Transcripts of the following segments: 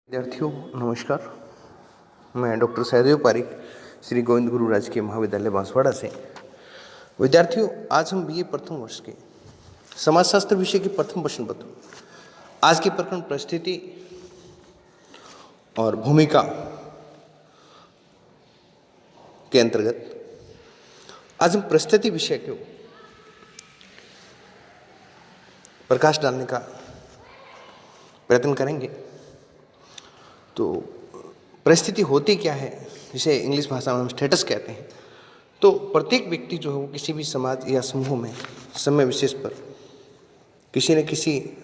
विद्यार्थियों नमस्कार। मैं डॉक्टर सहदेव पारिक श्री गोविंद गुरु राजकीय महाविद्यालय बांसवाड़ा से। विद्यार्थियों, आज हम बीए प्रथम वर्ष के समाजशास्त्र विषय के प्रथम प्रश्न पत्र आज के प्रकरण परिस्थिति और भूमिका के अंतर्गत आज हम परिस्थिति विषय के प्रकाश डालने का प्रयत्न करेंगे। तो परिस्थिति होती क्या है, जिसे इंग्लिश भाषा में हम स्टेटस कहते हैं। तो प्रत्येक व्यक्ति जो है वो किसी भी समाज या समूह में समय विशेष पर किसी न किसी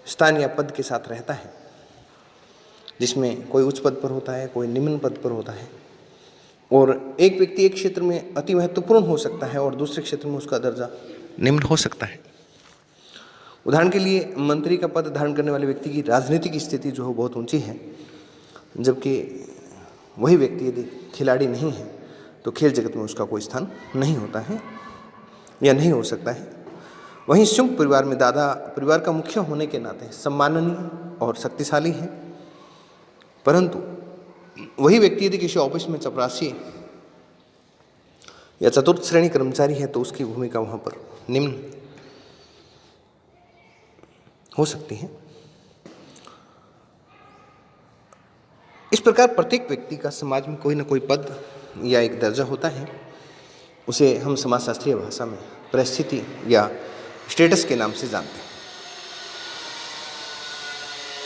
स्थान या पद के साथ रहता है, जिसमें कोई उच्च पद पर होता है, कोई निम्न पद पर होता है। और एक व्यक्ति एक क्षेत्र में अति महत्वपूर्ण हो सकता है और दूसरे क्षेत्र में उसका दर्जा निम्न हो सकता है। उदाहरण के लिए मंत्री का पद धारण करने वाले व्यक्ति की राजनीतिक स्थिति जो है बहुत ऊंची है, जबकि वही व्यक्ति यदि खिलाड़ी नहीं है तो खेल जगत में उसका कोई स्थान नहीं होता है या नहीं हो सकता है। वहीं शुंग परिवार में दादा परिवार का मुखिया होने के नाते सम्माननीय और शक्तिशाली है, परंतु वही व्यक्ति यदि किसी ऑफिस में चपरासी या चतुर्थ श्रेणी कर्मचारी है तो उसकी भूमिका वहाँ पर निम्न हो सकती है। इस प्रकार प्रत्येक व्यक्ति का समाज में कोई ना कोई पद या एक दर्जा होता है। उसे हम समाजशास्त्रीय भाषा में परिस्थिति या स्टेटस के नाम से जानते हैं।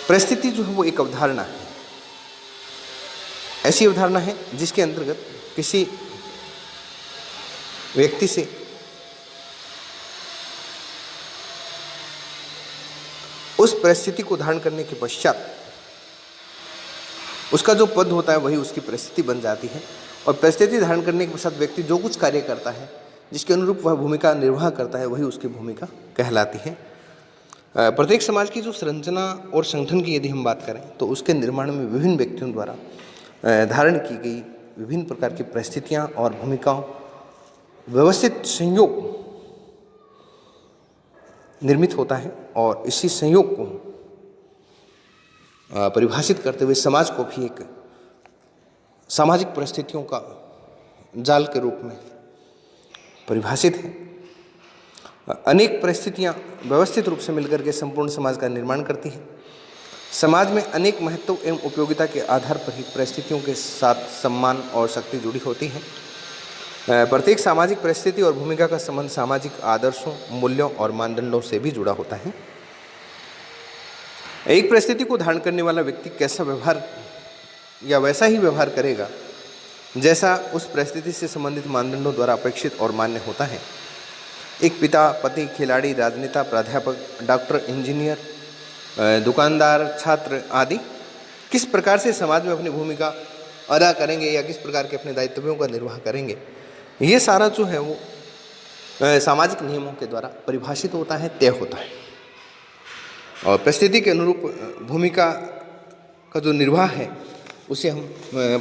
परिस्थिति जो है वो एक अवधारणा है, ऐसी अवधारणा है जिसके अंतर्गत किसी व्यक्ति से उस परिस्थिति को धारण करने के पश्चात उसका जो पद होता है वही उसकी परिस्थिति बन जाती है। और परिस्थिति धारण करने के पश्चात व्यक्ति जो कुछ कार्य करता है, जिसके अनुरूप वह भूमिका निर्वाह करता है, वही उसकी भूमिका कहलाती है। प्रत्येक समाज की जो संरचना और संगठन की यदि हम बात करें तो उसके निर्माण में विभिन्न व्यक्तियों द्वारा धारण की गई विभिन्न प्रकार की परिस्थितियाँ और भूमिकाओं व्यवस्थित संयोग निर्मित होता है। और इसी संयोग को परिभाषित करते हुए समाज को भी एक सामाजिक परिस्थितियों का जाल के रूप में परिभाषित है। अनेक परिस्थितियां व्यवस्थित रूप से मिलकर के संपूर्ण समाज का निर्माण करती हैं। समाज में अनेक महत्व एवं उपयोगिता के आधार पर ही परिस्थितियों के साथ सम्मान और शक्ति जुड़ी होती है। प्रत्येक सामाजिक परिस्थिति और भूमिका का संबंध सामाजिक आदर्शों, मूल्यों और मानदंडों से भी जुड़ा होता है। एक परिस्थिति को धारण करने वाला व्यक्ति कैसा व्यवहार या वैसा ही व्यवहार करेगा जैसा उस परिस्थिति से संबंधित मानदंडों द्वारा अपेक्षित और मान्य होता है। एक पिता, पति, खिलाड़ी, राजनेता, प्राध्यापक, डॉक्टर, इंजीनियर, दुकानदार, छात्र आदि किस प्रकार से समाज में अपनी भूमिका अदा करेंगे या किस प्रकार के अपने दायित्वों का निर्वाह करेंगे, ये सारा जो है वो सामाजिक नियमों के द्वारा परिभाषित होता है, तय होता है। और परिस्थिति के अनुरूप भूमिका का जो निर्वाह है उसे हम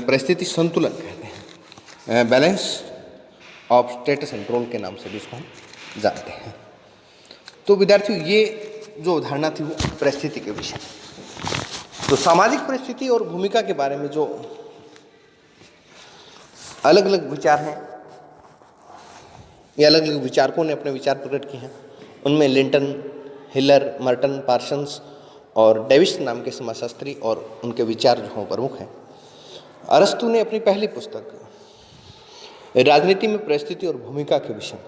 परिस्थिति संतुलन कहते हैं। Balance of status and role के नाम से भी इसको हम जानते हैं। तो विद्यार्थियों, ये जो अवधारणा थी वो परिस्थिति के विषय। तो सामाजिक परिस्थिति और भूमिका के बारे में जो अलग अलग विचार हैं या अलग अलग विचारकों ने अपने विचार प्रकट किए हैं, उनमें लिंटन, हिलर, मर्टन, पार्सन्स और डेविस नाम के समाजशास्त्री और उनके विचार जो हैं प्रमुख हैं। अरस्तु ने अपनी पहली पुस्तक राजनीति में परिस्थिति और भूमिका के विषय में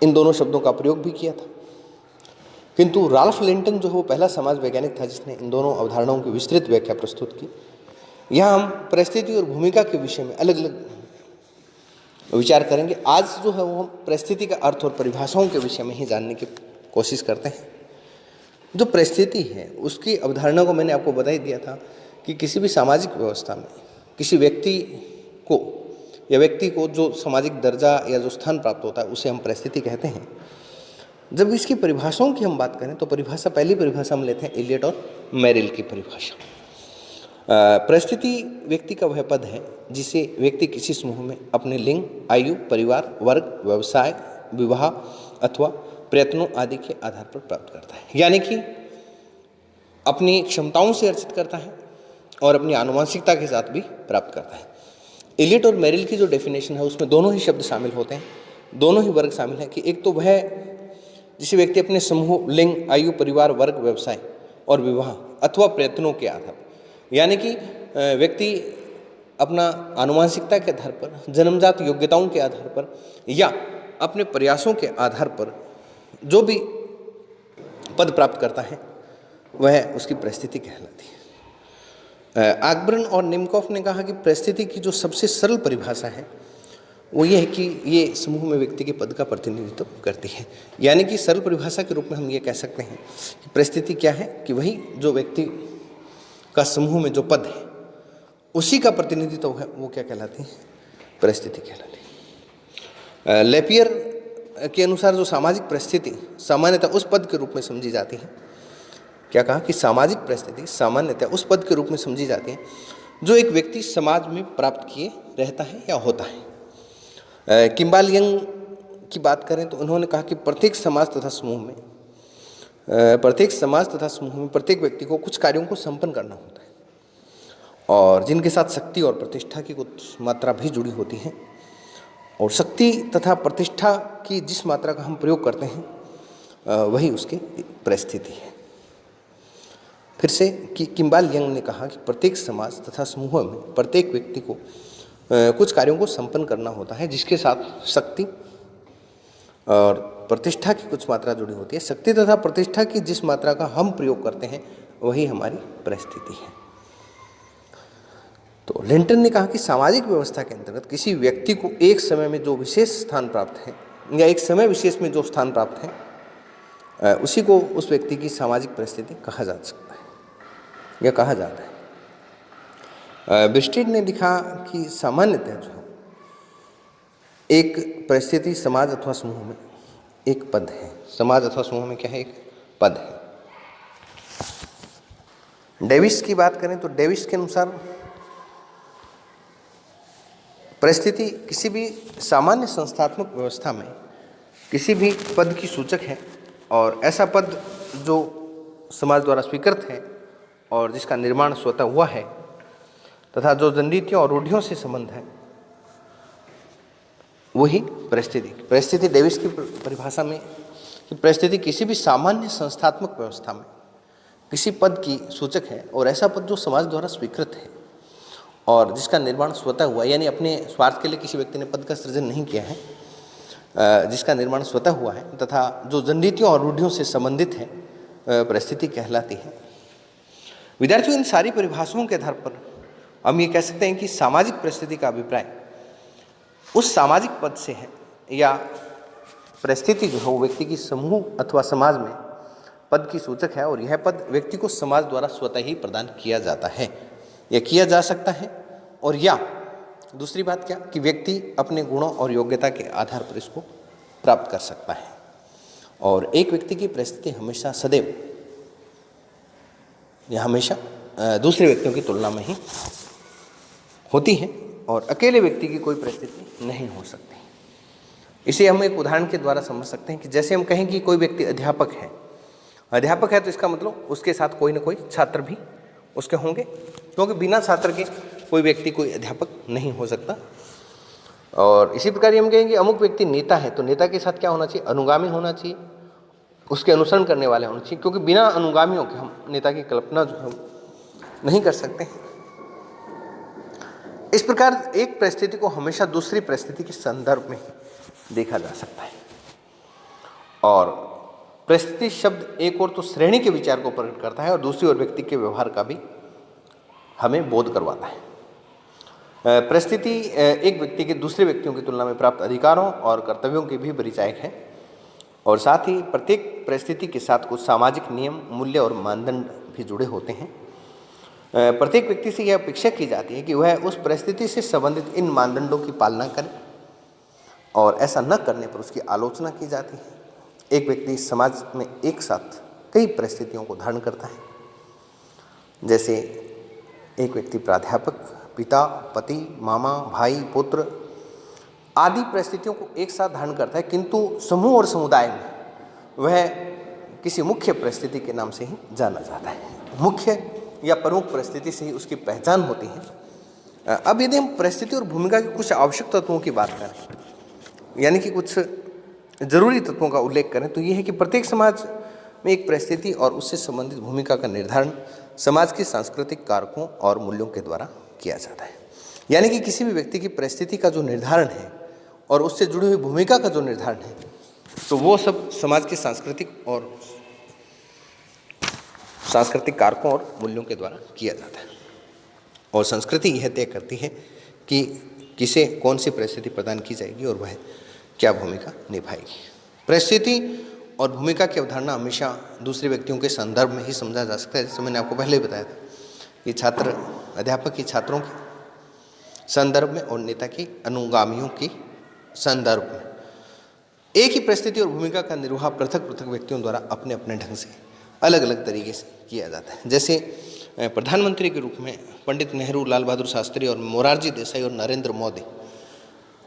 इन दोनों शब्दों का प्रयोग भी किया था, किंतु राल्फ लिंटन जो है वो पहला समाज वैज्ञानिक था जिसने इन दोनों अवधारणाओं की विस्तृत व्याख्या प्रस्तुत की। यहाँ हम परिस्थिति और भूमिका के विषय में अलग अलग विचार करेंगे। आज जो है वो हम परिस्थिति का अर्थ और परिभाषाओं के विषय में ही जानने की कोशिश करते हैं। जो परिस्थिति है उसकी अवधारणा को मैंने आपको बता ही दिया था कि किसी भी सामाजिक व्यवस्था में किसी व्यक्ति को जो सामाजिक दर्जा या जो स्थान प्राप्त होता है उसे हम परिस्थिति कहते हैं। जब इसकी परिभाषाओं की हम बात करें तो पहली परिभाषा हम लेते हैं एलियट और मेरिल की परिभाषा। परिस्थिति व्यक्ति का वह पद है जिसे व्यक्ति किसी समूह में अपने लिंग, आयु, परिवार, वर्ग, व्यवसाय, विवाह अथवा प्रयत्नों आदि के आधार पर प्राप्त करता है। यानी कि अपनी क्षमताओं से अर्जित करता है और अपनी आनुवंशिकता के साथ भी प्राप्त करता है। एलियट और मेरिल की जो डेफिनेशन है उसमें दोनों ही शब्द शामिल होते हैं, दोनों ही वर्ग शामिल हैं कि एक तो वह जिसे व्यक्ति अपने समूह, लिंग, आयु, परिवार, वर्ग, व्यवसाय और विवाह अथवा प्रयत्नों के आधार, यानी कि व्यक्ति अपना आनुवंशिकता के आधार पर, जन्मजात योग्यताओं के आधार पर या अपने प्रयासों के आधार पर जो भी पद प्राप्त करता है वह उसकी परिस्थिति कहलाती है। आकबर्न और निमकॉफ ने कहा कि परिस्थिति की जो सबसे सरल परिभाषा है वो ये है कि ये समूह में व्यक्ति के पद का प्रतिनिधित्व करती है। यानी कि सरल परिभाषा के रूप में हम ये कह सकते हैं कि परिस्थिति क्या है कि वही जो व्यक्ति का समूह में जो पद है उसी का प्रतिनिधित्व है, वो क्या कहलाती है? परिस्थिति कहलाती है। लेपियर के अनुसार जो सामाजिक परिस्थिति सामान्यतः उस पद के रूप में समझी जाती है, क्या कहा कि सामाजिक परिस्थिति सामान्यतः उस पद के रूप में समझी जाती है जो एक व्यक्ति समाज में प्राप्त किए रहता है या होता है। किम्बाल यंग की बात करें तो उन्होंने कहा कि प्रत्येक समाज तथा समूह में प्रत्येक व्यक्ति को कुछ कार्यों को संपन्न करना होता है और जिनके साथ शक्ति और प्रतिष्ठा की कुछ मात्रा भी जुड़ी होती है, और शक्ति तथा प्रतिष्ठा की जिस मात्रा का हम प्रयोग करते हैं वही उसकी परिस्थिति है। फिर से कि किम्बाल यंग ने कहा कि प्रत्येक समाज तथा समूह में प्रत्येक व्यक्ति को कुछ कार्यों को संपन्न करना होता है जिसके साथ शक्ति और प्रतिष्ठा की कुछ मात्रा जुड़ी होती है। शक्ति तथा प्रतिष्ठा की जिस मात्रा का हम प्रयोग करते हैं वही हमारी परिस्थिति है। तो लिंटन ने कहा कि सामाजिक व्यवस्था के अंतर्गत किसी व्यक्ति को एक समय में जो विशेष स्थान प्राप्त है या एक समय विशेष में जो स्थान प्राप्त है उसी को उस व्यक्ति की सामाजिक परिस्थिति कहा जा सकता है या कहा जाता है। ब्रिस्टेड ने लिखा कि सामान्यतः जो एक परिस्थिति समाज अथवा समूह में एक पद है। समाज अथवा समूह में क्या है? एक पद है। डेविस की बात करें तो डेविस के अनुसार परिस्थिति किसी भी सामान्य संस्थात्मक व्यवस्था में किसी भी पद की सूचक है और ऐसा पद जो समाज द्वारा स्वीकृत है और जिसका निर्माण स्वतः हुआ है तथा जो जनरीतियों और रूढ़ियों से संबंध है वही परिस्थिति डेविस की परिभाषा में कि परिस्थिति किसी भी सामान्य संस्थात्मक व्यवस्था में किसी पद की सूचक है और ऐसा पद जो समाज द्वारा स्वीकृत है और जिसका निर्माण स्वतः हुआ, यानी अपने स्वार्थ के लिए किसी व्यक्ति ने पद का सृजन नहीं किया है, जिसका निर्माण स्वतः हुआ है तथा जो जनरीतियों और रूढ़ियों से संबंधित है, परिस्थिति कहलाती है। विद्यार्थियों, इन सारी परिभाषाओं के आधार पर हम ये कह सकते हैं कि सामाजिक परिस्थिति का अभिप्राय उस सामाजिक पद से है या परिस्थिति जो है वो व्यक्ति की समूह अथवा समाज में पद की सूचक है और यह पद व्यक्ति को समाज द्वारा स्वतः ही प्रदान किया जाता है या किया जा सकता है, और या दूसरी बात क्या कि व्यक्ति अपने गुणों और योग्यता के आधार पर इसको प्राप्त कर सकता है। और एक व्यक्ति की परिस्थिति हमेशा सदैव या हमेशा दूसरे व्यक्तियों की तुलना में ही होती है और अकेले व्यक्ति की कोई परिस्थिति नहीं हो सकती। इसे हम एक उदाहरण के द्वारा समझ सकते हैं कि जैसे हम कहें कि कोई व्यक्ति अध्यापक है तो इसका मतलब उसके साथ कोई ना कोई छात्र भी उसके होंगे, क्योंकि बिना छात्र के कोई व्यक्ति कोई अध्यापक नहीं हो सकता। और इसी प्रकार हम कहेंगे अमुक व्यक्ति नेता है तो नेता के साथ क्या होना चाहिए? अनुगामी होना चाहिए, उसके अनुसरण करने वाले होने चाहिए, क्योंकि बिना अनुगामियों के हम नेता की कल्पना जो है नहीं कर सकते। इस प्रकार एक परिस्थिति को हमेशा दूसरी परिस्थिति के संदर्भ में देखा जा सकता है। और परिस्थिति शब्द एक और तो श्रेणी के विचार को प्रकट करता है और दूसरी ओर व्यक्ति के व्यवहार का भी हमें बोध करवाता है। परिस्थिति एक व्यक्ति के दूसरे व्यक्तियों की तुलना में प्राप्त अधिकारों और कर्तव्यों की भी परिचायक है और साथ ही प्रत्येक परिस्थिति के साथ कुछ सामाजिक नियम, मूल्य और मानदंड भी जुड़े होते हैं। प्रत्येक व्यक्ति से यह अपेक्षा की जाती है कि वह उस परिस्थिति से संबंधित इन मानदंडों की पालना करे और ऐसा न करने पर उसकी आलोचना की जाती है। एक व्यक्ति समाज में एक साथ कई परिस्थितियों को धारण करता है, जैसे एक व्यक्ति प्राध्यापक, पिता, पति, मामा, भाई, पुत्र आदि परिस्थितियों को एक साथ धारण करता है, किंतु समूह और समुदाय में वह किसी मुख्य परिस्थिति के नाम से ही जाना जाता है। मुख्य या प्रमुख परिस्थिति से ही उसकी पहचान होती है। अब यदि हम परिस्थिति और भूमिका के कुछ आवश्यक तत्वों की बात करें, यानी कि कुछ जरूरी तत्वों का उल्लेख करें, तो ये है कि प्रत्येक समाज में एक परिस्थिति और उससे संबंधित भूमिका का निर्धारण समाज के सांस्कृतिक कारकों और मूल्यों के द्वारा किया जाता है। यानी कि किसी भी व्यक्ति की परिस्थिति का जो निर्धारण है और उससे जुड़ी हुई भूमिका का जो निर्धारण है, तो वो सब समाज के सांस्कृतिक कारकों और मूल्यों के द्वारा किया जाता है। और संस्कृति यह तय करती है कि किसे कौन सी परिस्थिति प्रदान की जाएगी और वह क्या भूमिका निभाएगी। परिस्थिति और भूमिका की अवधारणा हमेशा दूसरे व्यक्तियों के संदर्भ में ही समझा जा सकता है। जैसे मैंने आपको पहले ही बताया था कि अध्यापक की छात्रों के संदर्भ में और नेता की अनुगामियों के संदर्भ में एक ही परिस्थिति और भूमिका का निर्वाह पृथक पृथक व्यक्तियों द्वारा अपने अपने ढंग से अलग अलग तरीके से किया जाता है। जैसे प्रधानमंत्री के रूप में पंडित नेहरू, लाल बहादुर शास्त्री और मोरारजी देसाई और नरेंद्र मोदी,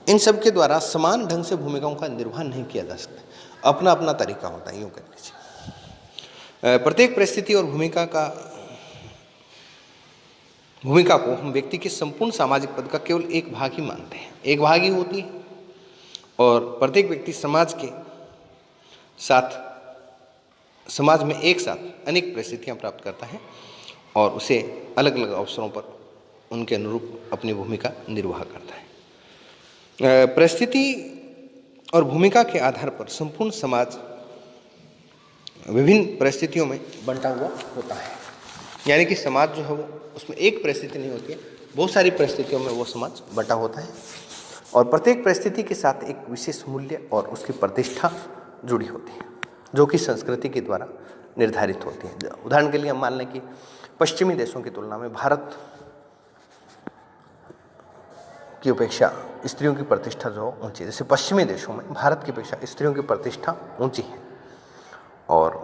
इन सब के द्वारा समान ढंग से भूमिकाओं का निर्वाह नहीं किया जा सकता। अपना अपना तरीका होता है, यूँ कह लीजिए। प्रत्येक परिस्थिति और भूमिका को हम व्यक्ति के संपूर्ण सामाजिक पद का केवल एक भाग ही मानते हैं, एक भाग ही होती है। और प्रत्येक व्यक्ति समाज में एक साथ अनेक परिस्थितियां प्राप्त करता है और उसे अलग अलग अवसरों पर उनके अनुरूप अपनी भूमिका निर्वाह करता है। परिस्थिति और भूमिका के आधार पर संपूर्ण समाज विभिन्न परिस्थितियों में बंटा हुआ होता है। यानी कि समाज जो है वो उसमें एक परिस्थिति नहीं होती है, बहुत सारी परिस्थितियों में वो समाज बंटा होता है और प्रत्येक परिस्थिति के साथ एक विशेष मूल्य और उसकी प्रतिष्ठा जुड़ी होती है, जो कि संस्कृति के द्वारा निर्धारित होती है। उदाहरण के लिए हम मान लें कि पश्चिमी देशों की तुलना में भारत की अपेक्षा स्त्रियों की प्रतिष्ठा जो ऊंची है। जैसे पश्चिमी देशों में भारत की अपेक्षा स्त्रियों की प्रतिष्ठा ऊंची है और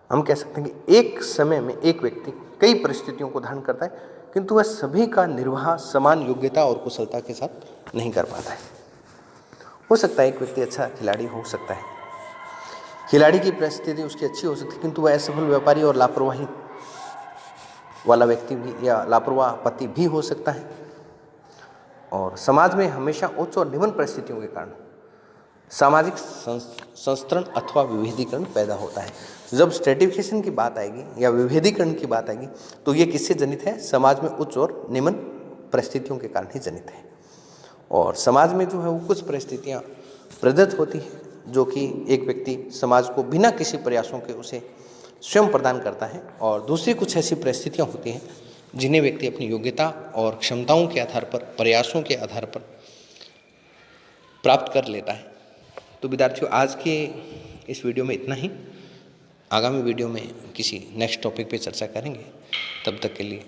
हम कह सकते हैं कि एक समय में एक व्यक्ति कई परिस्थितियों को धारण करता है, किंतु वह सभी का निर्वाह समान योग्यता और कुशलता के साथ नहीं कर पाता है। हो सकता है एक व्यक्ति अच्छा खिलाड़ी हो सकता है, खिलाड़ी की परिस्थिति उसकी अच्छी हो सकती है, किंतु वह असफल व्यापारी और लापरवाही वाला व्यक्ति भी या लापरवाह पति भी हो सकता है। और समाज में हमेशा उच्च और निम्न परिस्थितियों के कारण सामाजिक संस्तरण अथवा विभेदीकरण पैदा होता है। जब स्ट्रेटिफिकेशन की बात आएगी या विभेदीकरण की बात आएगी तो ये किससे जनित है? समाज में उच्च और निम्न परिस्थितियों के कारण ही जनित है। और समाज में जो है वो कुछ परिस्थितियाँ प्रदत्त होती हैं जो कि एक व्यक्ति समाज को बिना किसी प्रयासों के उसे स्वयं प्रदान करता है, और दूसरी कुछ ऐसी परिस्थितियाँ होती हैं जिन्हें व्यक्ति अपनी योग्यता और क्षमताओं के आधार पर, प्रयासों के आधार पर प्राप्त कर लेता है। तो विद्यार्थियों, आज के इस वीडियो में इतना ही। आगामी वीडियो में किसी नेक्स्ट टॉपिक पे चर्चा करेंगे। तब तक के लिए